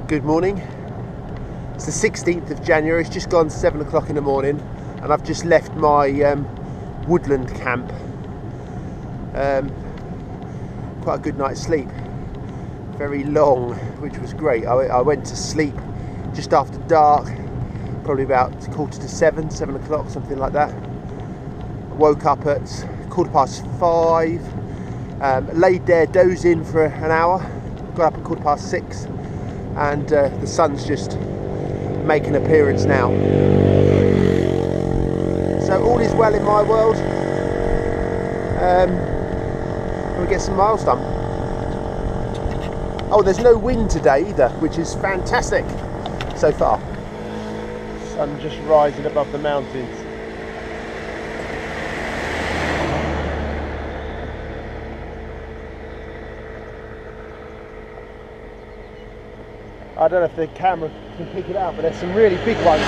Good morning. It's the 16th of January. It's just gone 7 o'clock in the morning, and I've just left my woodland camp. Quite a good night's sleep. Very long, which was great. I went to sleep just after dark, probably about 7 o'clock, something like that. Woke up at 5:15. Laid there dozing for an hour. Got up at 6:15. And the sun's just making an appearance now. So all is well in my world. We'll get some miles done. Oh, there's no wind today either, which is fantastic so far. Sun just rising above the mountains. I don't know if the camera can pick it out, but there's some really big ones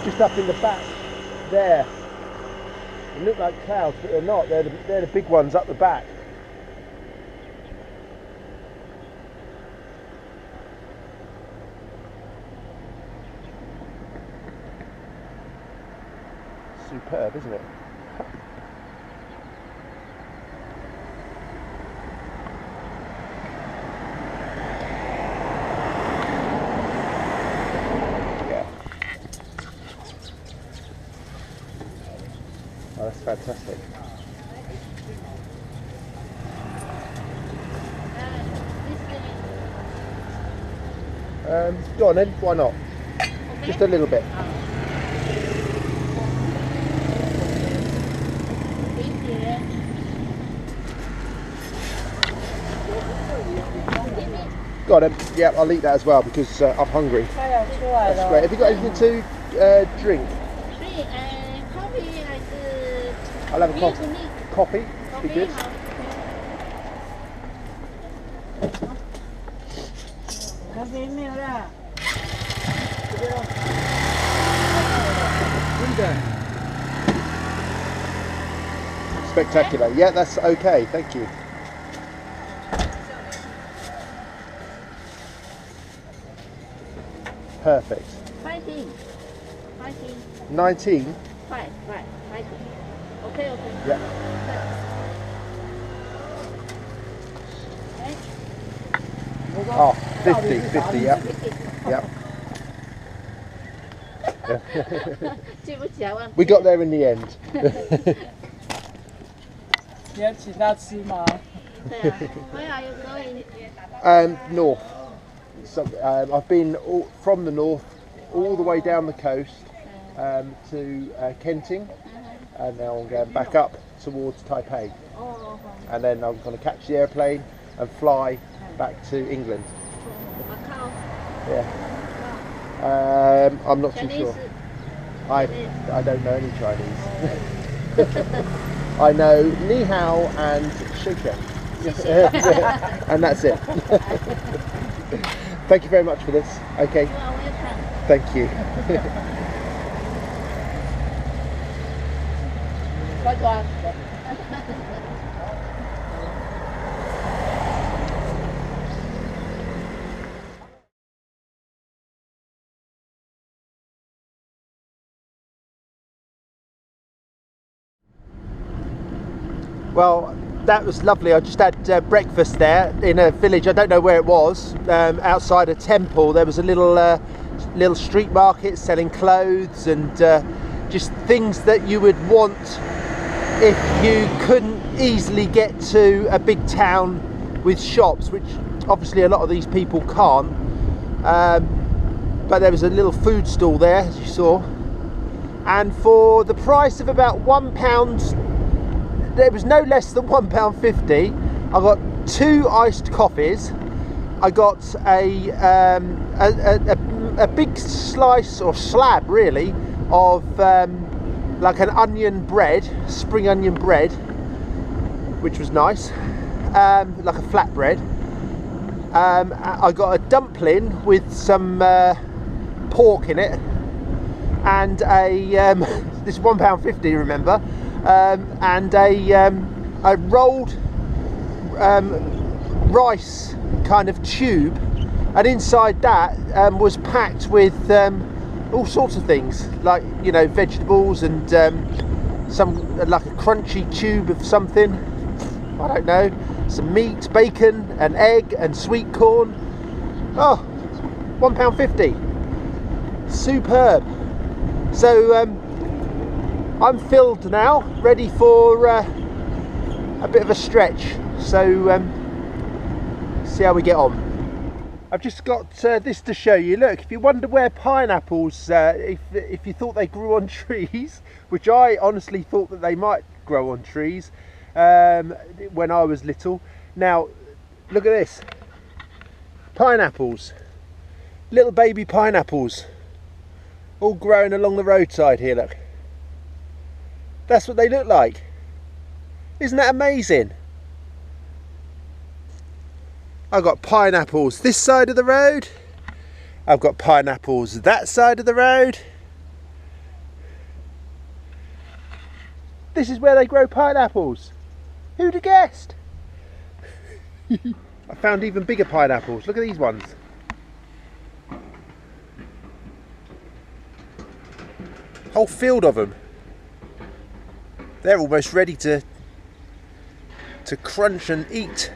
just up in the back there. They look like clouds, but they're not. They're the big ones up the back. Superb, isn't it? Oh, that's fantastic. Go on then, why not? Okay. Just a little bit. Go on then. Yeah, I'll eat that as well because I'm hungry. That's great. Have you got anything to drink? I'll have a coffee. Be good. Spectacular. Yeah, that's okay. Thank you. Perfect. 19. 5. Okay. Yeah. Oh, 50, yeah. Yeah. We got there in the end. Where are you going? North. So, I've been from the north all the way down the coast to Kenting, and now I'm going back up towards Taipei. And then I'm going to catch the airplane and fly back to England. Yeah. I'm not too sure. I don't know any Chinese. I know ni hao and shika. And that's it. Thank you very much for this. Okay. You are welcome. Thank you. Well, that was lovely. I just had breakfast there in a village. I don't know where it was. Outside a temple, there was a little street market selling clothes and just things that you would want if you couldn't easily get to a big town with shops, which obviously a lot of these people can't. But there was a little food stall there, as you saw, and for the price of about £1, there was no less than £1.50. I got 2 iced coffees. I got a big slice or slab, really, of like an onion bread, spring onion bread, which was nice, like a flatbread. I got a dumpling with some pork in it, and a this is £1.50, remember, and a rolled rice kind of tube and inside that was packed with all sorts of things, like, you know, vegetables and some like a crunchy tube of something, I don't know, some meat, bacon, an egg and sweet corn. Oh, £1.50. Superb. So I'm filled now, ready for a bit of a stretch. So see how we get on. I've just got this to show you. Look, if you wonder where pineapples, if you thought they grew on trees, which I honestly thought that they might grow on trees when I was little. Now, look at this. Pineapples. Little baby pineapples. All growing along the roadside here, look. That's what they look like. Isn't that amazing? I've got pineapples this side of the road. I've got pineapples that side of the road. This is where they grow pineapples. Who'd have guessed? I found even bigger pineapples. Look at these ones. Whole field of them. They're almost ready to crunch and eat.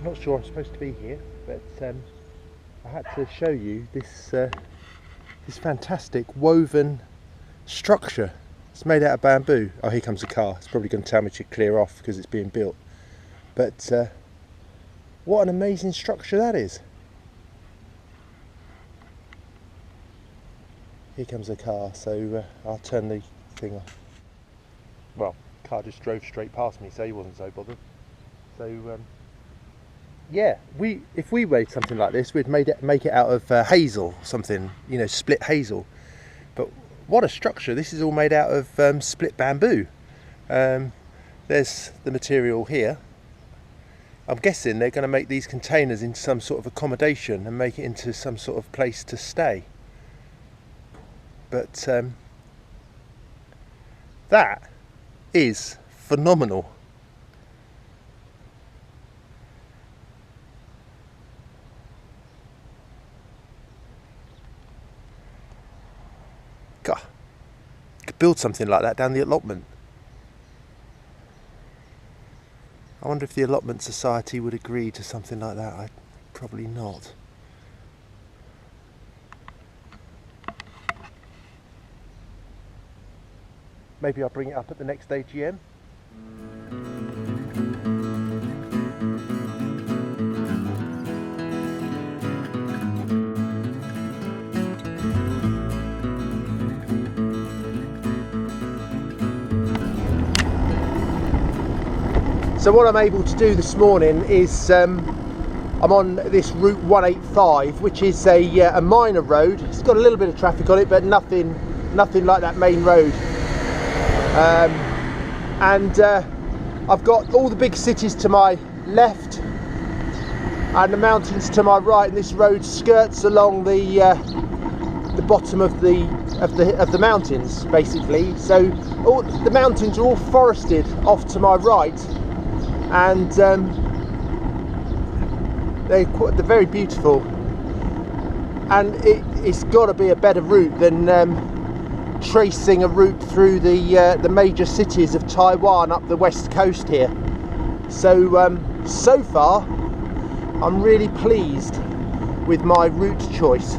Not sure I'm supposed to be here, but I had to show you this this fantastic woven structure. It's made out of bamboo. Oh, here comes a car. It's probably going to tell me to clear off because it's being built. But what an amazing structure that is. Here comes a car, so I'll turn the thing off. Well, the car just drove straight past me, so he wasn't so bothered. So yeah, if we made something like this, we'd make it out of hazel, something, you know, split hazel. But what a structure! This is all made out of split bamboo. There's the material here. I'm guessing they're going to make these containers into some sort of accommodation and make it into some sort of place to stay. But that is phenomenal. God, you could build something like that down the allotment. I wonder if the allotment society would agree to something like that. Probably not. Maybe I'll bring it up at the next AGM. So what I'm able to do this morning is I'm on this Route 185, which is a minor road. It's got a little bit of traffic on it, but nothing like that main road. And I've got all the big cities to my left and the mountains to my right, and this road skirts along the bottom of the mountains, basically. So all the mountains are all forested off to my right, and they're very beautiful. And it's got to be a better route than tracing a route through the major cities of Taiwan up the west coast here. So so far I'm really pleased with my route choice.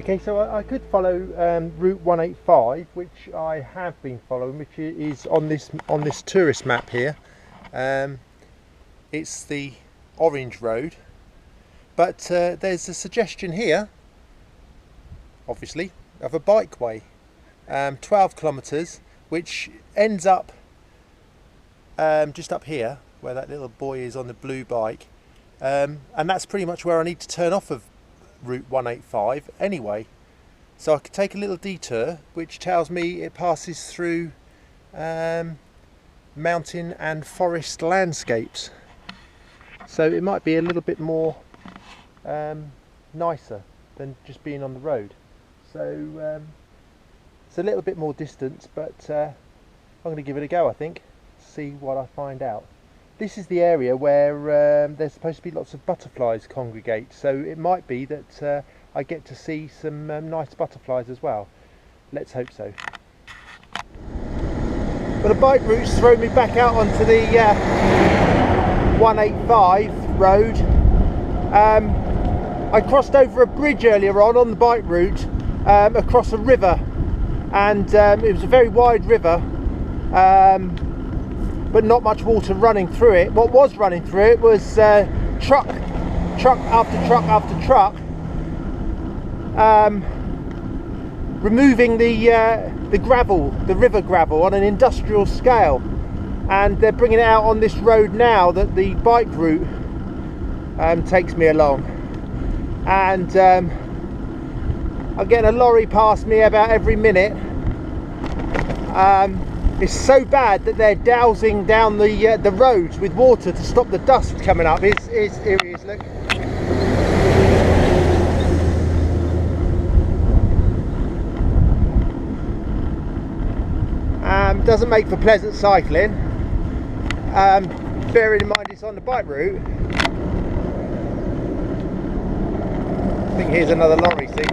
Okay, so I could follow Route 185, which I have been following, which is on this tourist map here. It's the orange road, but there's a suggestion here, obviously, of a bikeway, 12 kilometres, which ends up just up here, where that little boy is on the blue bike, and that's pretty much where I need to turn off of Route 185 anyway. So I could take a little detour, which tells me it passes through mountain and forest landscapes. So it might be a little bit more nicer than just being on the road. So it's a little bit more distance, but I'm going to give it a go, I think. See what I find out. This is the area where there's supposed to be lots of butterflies congregate, so it might be that I get to see some nice butterflies as well. Let's hope so. Well, the bike route's thrown me back out onto the 185 road. I crossed over a bridge earlier on the bike route across a river, and it was a very wide river, but not much water running through it. What was running through it was truck after truck after truck, removing the gravel, the river gravel, on an industrial scale, and they're bringing it out on this road now that the bike route takes me along. And I'm getting a lorry past me about every minute. It's so bad that they're dousing down the roads with water to stop the dust coming up. Here he is, look. Doesn't make for pleasant cycling. Bearing in mind it's on the bike route. I think here's another lorry, see.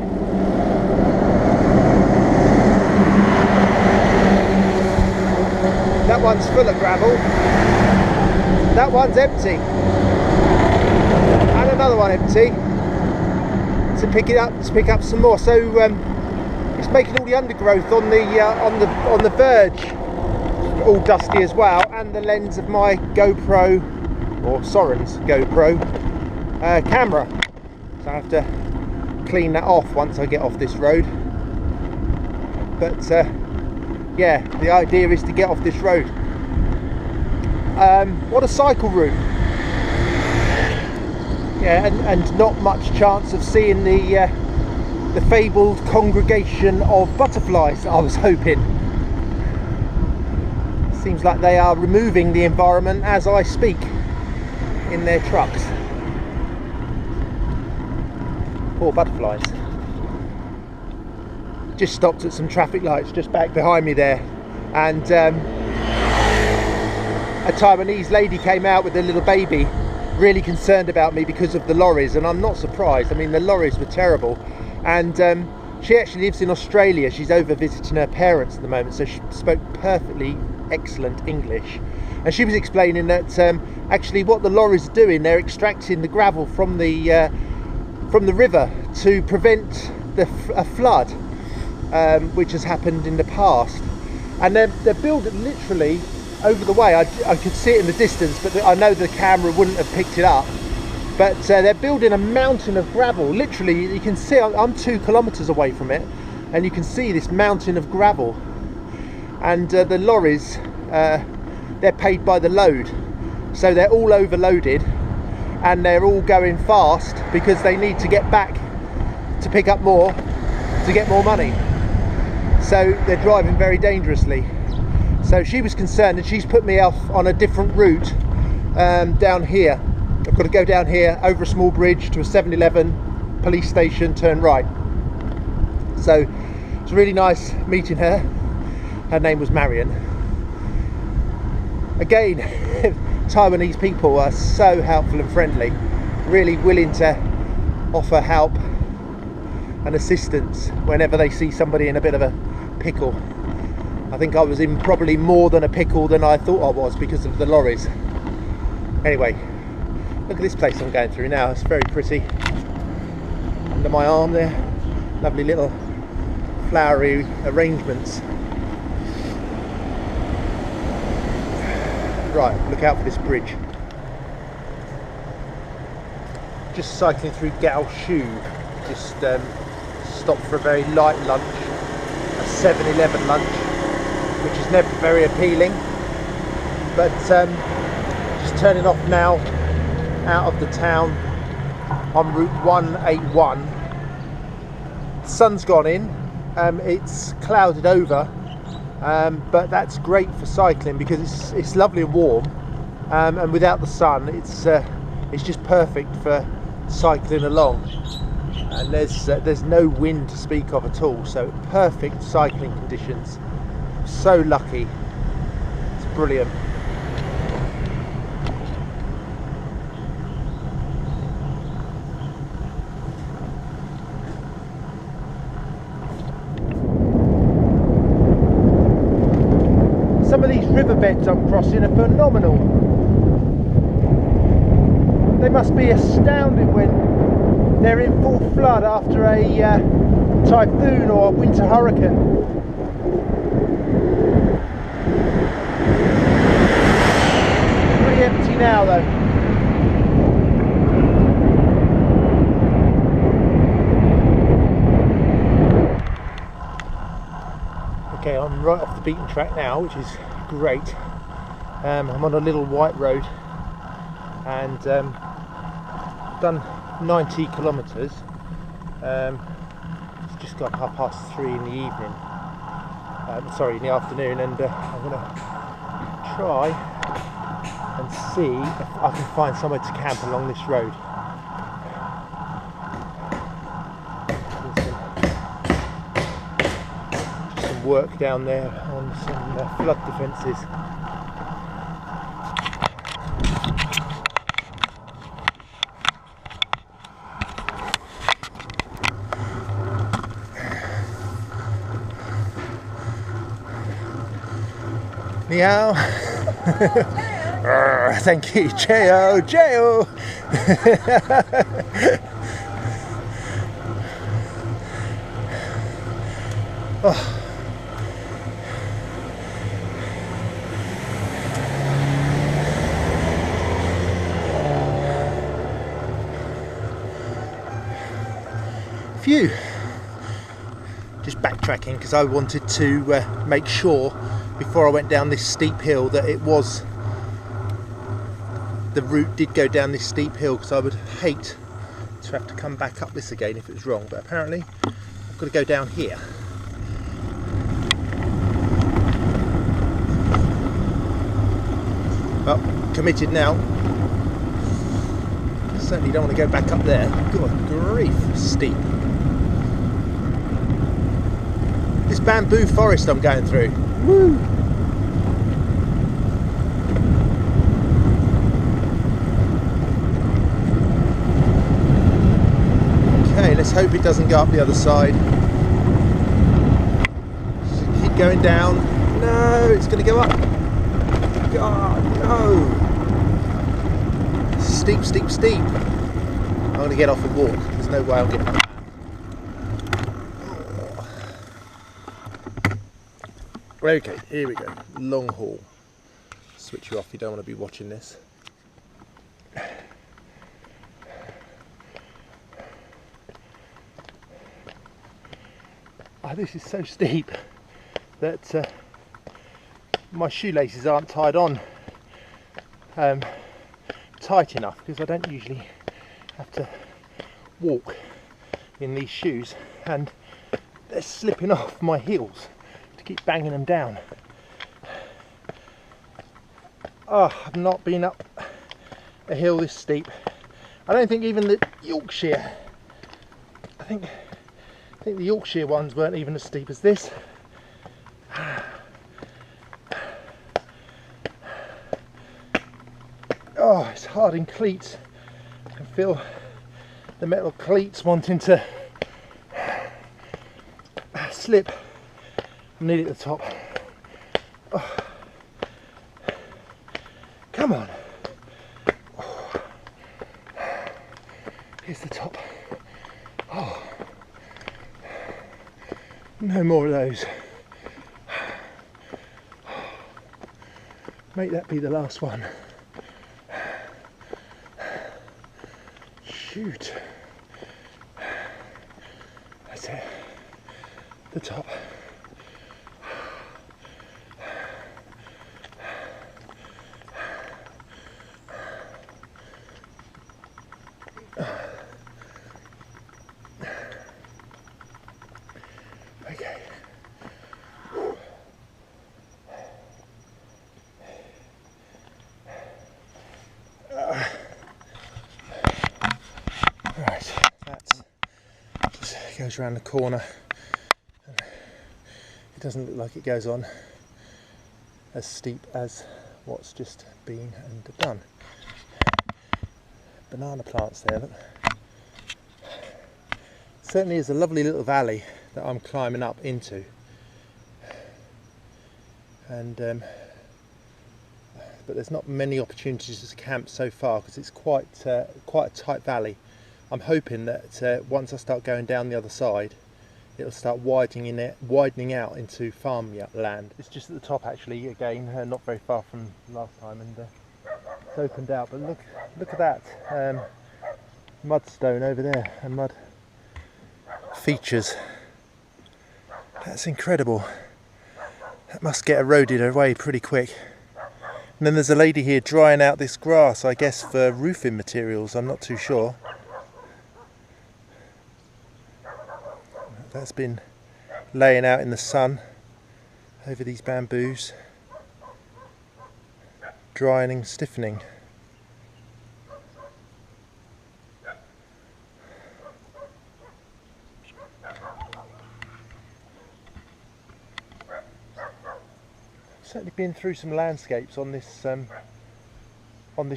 That one's full of gravel. That one's empty. And another one empty. To pick up some more. So it's making all the undergrowth on the verge all dusty as well, and the lens of my GoPro, or Soren's GoPro camera. So I have to clean that off once I get off this road. But yeah, the idea is to get off this road. What a cycle route. Yeah, and not much chance of seeing the fabled congregation of butterflies that I was hoping. Seems like they are removing the environment as I speak in their trucks. Poor butterflies. Just stopped at some traffic lights just back behind me there, and a Taiwanese lady came out with a little baby, really concerned about me because of the lorries, and I'm not surprised. I mean, the lorries were terrible, and she actually lives in Australia. She's over visiting her parents at the moment, so she spoke perfectly excellent English, and she was explaining that actually what the lorries are doing, they're extracting the gravel from the river to prevent a flood, which has happened in the past. And they're building literally over the way. I could see it in the distance, but I know the camera wouldn't have picked it up. But they're building a mountain of gravel. Literally, you can see I'm 2 kilometers away from it, and you can see this mountain of gravel. And the lorries, they're paid by the load, so they're all overloaded, and they're all going fast because they need to get back to pick up more to get more money. So they're driving very dangerously. So she was concerned, and she's put me off on a different route down here. I've got to go down here over a small bridge to a 7-Eleven, police station, turn right. So it's really nice meeting her. Her name was Marion. Again, Taiwanese people are so helpful and friendly, really willing to offer help and assistance whenever they see somebody in a bit of a pickle. I think I was in probably more than a pickle than I thought I was because of the lorries. Anyway, look at this place I'm going through now. It's very pretty. Under my arm there, Lovely little flowery arrangements. Right, look out for this bridge. Just cycling through Gao Shu. Just stopped for a very light lunch, a 7-Eleven lunch, which is never very appealing. But just turning off now out of the town on Route 181. The sun's gone in. It's clouded over, but that's great for cycling because it's lovely and warm, and without the sun, it's just perfect for cycling along. And there's no wind to speak of at all, so perfect cycling conditions. So lucky. It's brilliant. Some of these riverbeds I'm crossing are phenomenal. They must be astounding when they're in full flood after a typhoon or a winter hurricane. Pretty empty now though. Okay, I'm right off the beaten track now, which is great. I'm on a little white road and done 90 kilometres. It's just got 3:30 in the evening. Sorry, in the afternoon, and I'm going to try and see if I can find somewhere to camp along this road. Work down there on some flood defences. Meow. Thank you, J-O, J-O. Oh. Phew. Just backtracking because I wanted to make sure before I went down this steep hill that the route did go down this steep hill, because I would hate to have to come back up this again if it was wrong, but apparently I've got to go down here. Well, committed now. Certainly don't want to go back up there. Good grief, steep. This bamboo forest I'm going through. Woo! Okay, let's hope it doesn't go up the other side. Keep going down. No, it's going to go up. God, no! Steep, steep, steep. I'm going to get off and walk. There's no way I'll get up. Okay, here we go. Long haul. Switch you off, you don't want to be watching this. Oh, this is so steep that my shoelaces aren't tied on tight enough, because I don't usually have to walk in these shoes, and they're slipping off my heels. Keep banging them down. Oh, I've not been up a hill this steep. I don't think even the Yorkshire, I think the Yorkshire ones weren't even as steep as this. Oh, it's hard in cleats. I can feel the metal cleats wanting to slip. I'm nearly at the top. Oh. Come on. Oh. Here's the top. Oh. No more of those. Make that be the last one. Shoot. That's it. The top. Okay. Right, that just goes around the corner. It doesn't look like it goes on as steep as what's just been and done. Banana plants there, look. Certainly is a lovely little valley that I'm climbing up into, and but there's not many opportunities to camp so far because it's quite a tight valley. I'm hoping that once I start going down the other side, it'll start widening out into farmland. It's just at the top actually, again, not very far from last time, and it's opened out. But look at that mudstone over there, and mud features. That's incredible. That must get eroded away pretty quick. And then there's a lady here drying out this grass, I guess for roofing materials, I'm not too sure. That's been laying out in the sun over these bamboos, drying and stiffening. Certainly been through some landscapes on this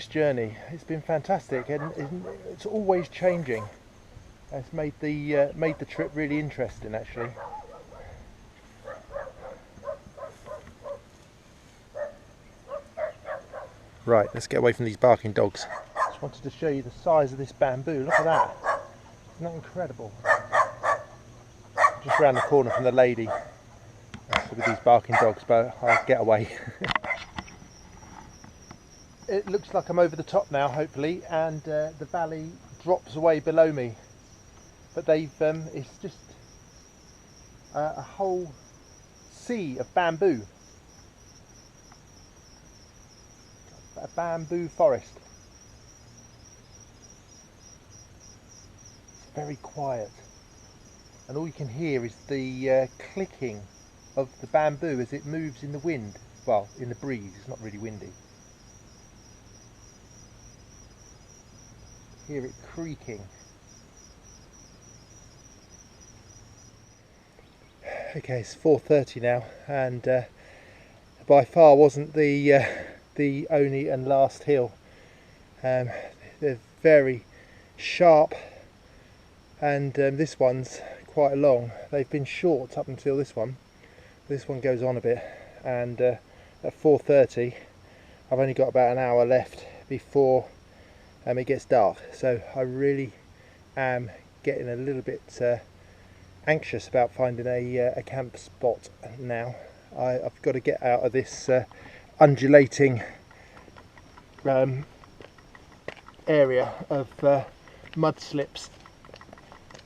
journey. It's been fantastic, and it's always changing. It's made the trip really interesting, actually. Right, let's get away from these barking dogs. Just wanted to show you the size of this bamboo. Look at that! Isn't that incredible? Just around the corner from the lady with these barking dogs, but I'll get away. It looks like I'm over the top now, hopefully, and the valley drops away below me. But it's just a whole sea of bamboo. A bamboo forest. It's very quiet, and all you can hear is the clicking of the bamboo as it moves in the wind. Well, in the breeze. It's not really windy. Hear it creaking. Okay, it's 4:30 now, and by far wasn't the only and last hill. They're very sharp, and this one's quite long. They've been short up until this one. This one goes on a bit, and at 4:30 I've only got about an hour left before it gets dark, so I really am getting a little bit anxious about finding a camp spot now. I've got to get out of this undulating area of mud slips.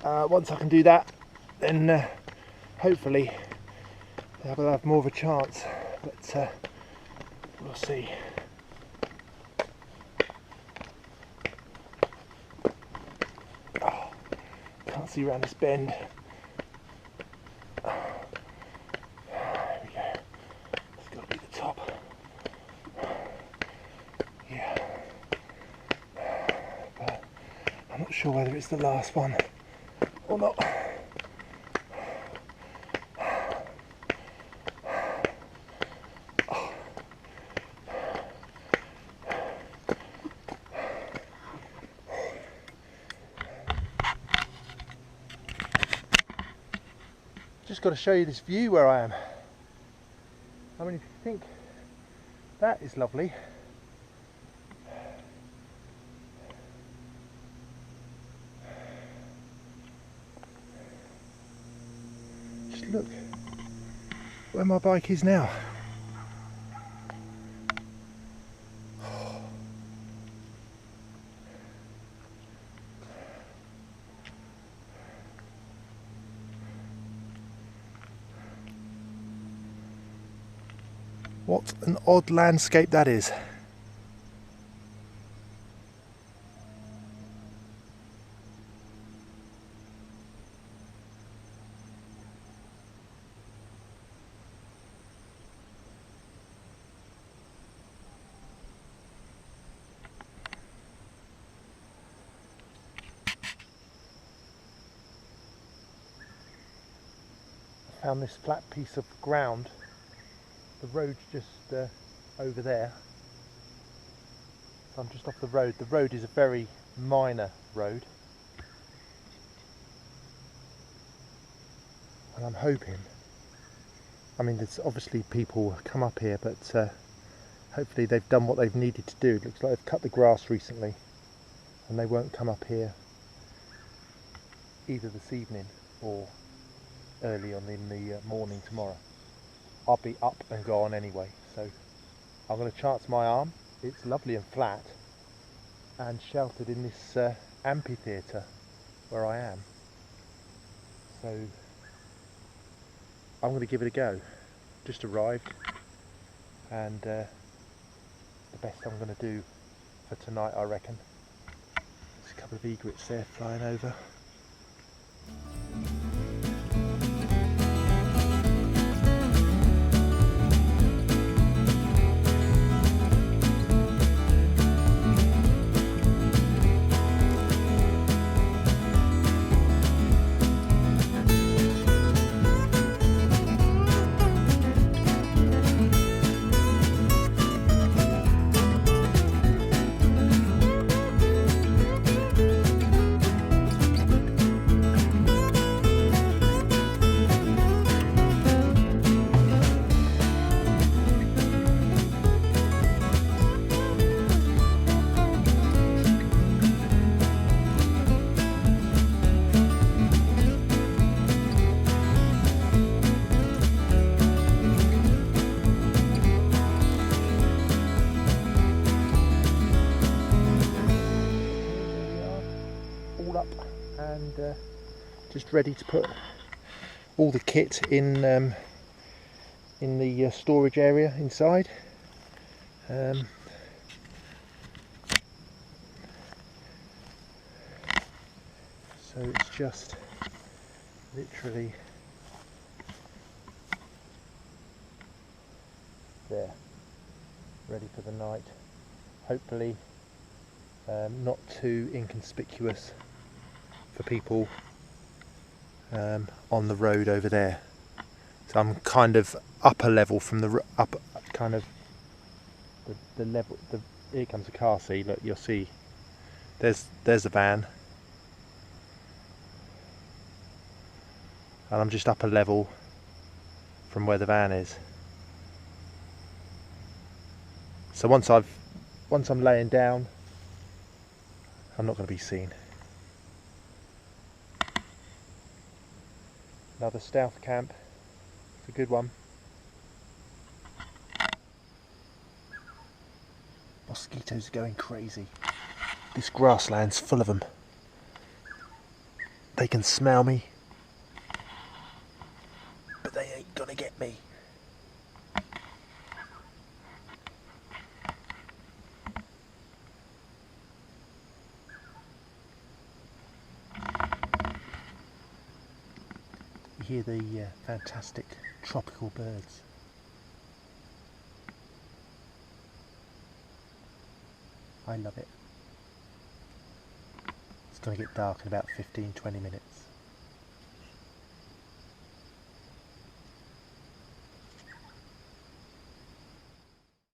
Once I can do that, then hopefully I'll have more of a chance, but we'll see. Oh, can't see around this bend. There we go. It's got to be the top. Yeah. But I'm not sure whether it's the last one or not. Just got to show you this view where I am. I mean, if you think that is lovely, Just look where my bike is now. What an odd landscape that is. I found this flat piece of ground. The road's just over there. So I'm just off the road. The road is a very minor road. And I'm hoping, I mean there's obviously people come up here, but hopefully they've done what they've needed to do. It looks like they've cut the grass recently and they won't come up here either this evening or early on in the morning tomorrow. I'll be up and gone anyway, so I'm going to chance my arm. It's lovely and flat and sheltered in this amphitheatre where I am, so I'm going to give it a go. Just arrived, and the best I'm going to do for tonight, I reckon. There's a couple of egrets there flying over. And just ready to put all the kit in the storage area inside. So it's just literally there, ready for the night. Hopefully not too inconspicuous for people on the road over there. So I'm kind of upper level from the up, kind of the level. Here comes a car. See, look, you'll see. There's a van, and I'm just upper level from where the van is. So once I'm laying down, I'm not going to be seen. Another stealth camp. It's a good one. Mosquitoes are going crazy. This grassland's full of them. They can smell me, but they ain't gonna get me. You hear the fantastic tropical birds. I love it. It's going to get dark in about 15-20 minutes.